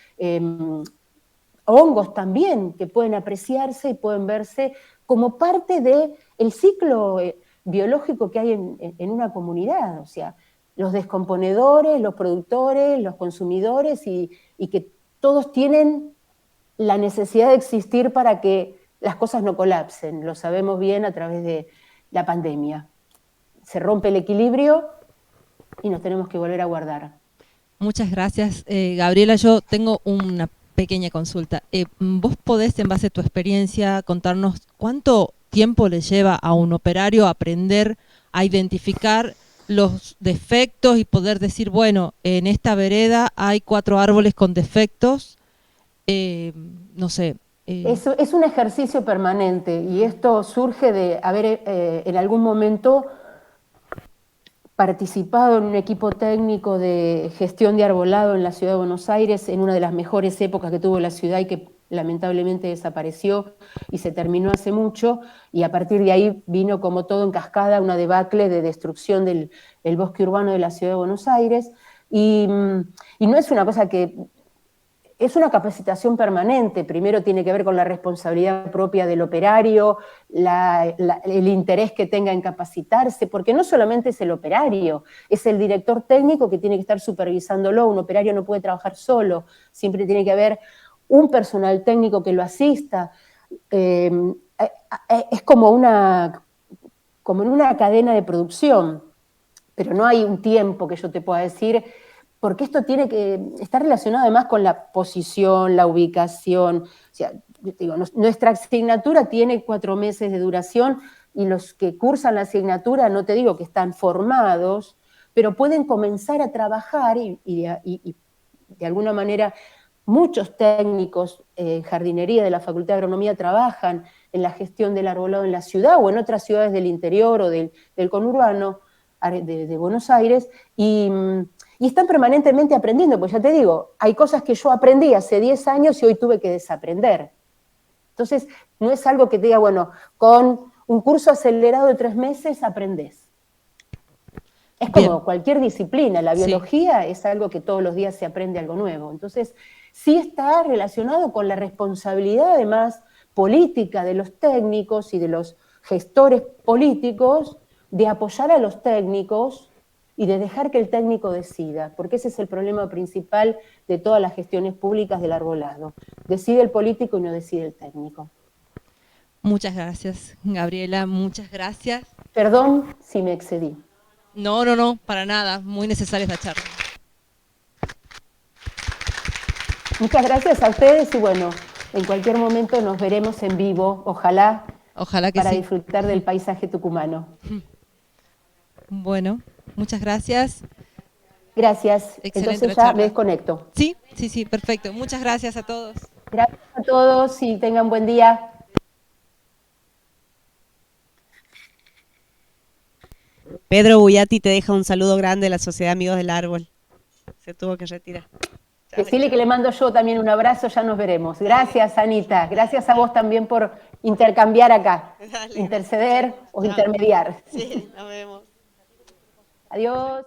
B: hongos también, que pueden apreciarse y pueden verse como parte del ciclo biológico que hay en una comunidad, o sea, los descomponedores, los productores, los consumidores, y que todos tienen la necesidad de existir para que las cosas no colapsen. Lo sabemos bien a través de la pandemia. Se rompe el equilibrio y nos tenemos que volver a guardar.
A: Muchas gracias, Gabriela. Yo tengo una pequeña consulta. ¿Vos podés, en base a tu experiencia, contarnos cuánto tiempo le lleva a un operario aprender a identificar los defectos y poder decir, bueno, en esta vereda hay 4 árboles con defectos? No sé.
B: Es un ejercicio permanente, y esto surge de haber en algún momento participado en un equipo técnico de gestión de arbolado en la ciudad de Buenos Aires, en una de las mejores épocas que tuvo la ciudad y que lamentablemente desapareció y se terminó hace mucho, y a partir de ahí vino como todo en cascada una debacle de destrucción del bosque urbano de la ciudad de Buenos Aires, y no es una cosa que... Es una capacitación permanente. Primero tiene que ver con la responsabilidad propia del operario, el interés que tenga en capacitarse, porque no solamente es el operario, es el director técnico que tiene que estar supervisándolo. Un operario no puede trabajar solo, siempre tiene que haber un personal técnico que lo asista. Es como en una cadena de producción, pero no hay un tiempo que yo te pueda decir, porque esto tiene que estar relacionado además con la posición, la ubicación. O sea, digo, nuestra asignatura tiene 4 meses de duración, y los que cursan la asignatura, no te digo que están formados, pero pueden comenzar a trabajar y de alguna manera muchos técnicos en jardinería de la Facultad de Agronomía trabajan en la gestión del arbolado en la ciudad o en otras ciudades del interior o del conurbano de Buenos Aires, y están permanentemente aprendiendo, pues ya te digo, hay cosas que yo aprendí hace 10 años y hoy tuve que desaprender. Entonces, no es algo que te diga, bueno, con un curso acelerado de 3 meses aprendés. Es como
A: Bien.
B: cualquier disciplina, la biología
A: Sí.
B: Es algo que todos los días se aprende algo nuevo. Entonces, sí está relacionado con la responsabilidad además política de los técnicos y de los gestores políticos de apoyar a los técnicos y de dejar que el técnico decida, porque ese es el problema principal de todas las gestiones públicas del arbolado. Decide el político y no decide el técnico.
A: Muchas gracias, Gabriela, muchas gracias.
B: Perdón si me excedí.
A: No, para nada, muy necesaria esta charla.
B: Muchas gracias a ustedes, y bueno, en cualquier momento nos veremos en vivo, ojalá
A: que
B: para
A: sí.
B: disfrutar del paisaje tucumano.
A: Bueno, muchas gracias.
B: Gracias.
A: Excelente
B: Entonces
A: la
B: ya
A: charla.
B: me desconecto.
A: Sí, perfecto. Muchas gracias a todos.
B: Gracias a todos y tengan buen día.
C: Pedro Bullati te deja un saludo grande de la Sociedad Amigos del Árbol. Se tuvo que retirar.
B: Decirle que le mando yo también un abrazo, ya nos veremos. Gracias, Anita. Gracias a vos también por intercambiar acá. Dale, interceder o intermediar.
C: Sí, nos vemos.
B: Adiós.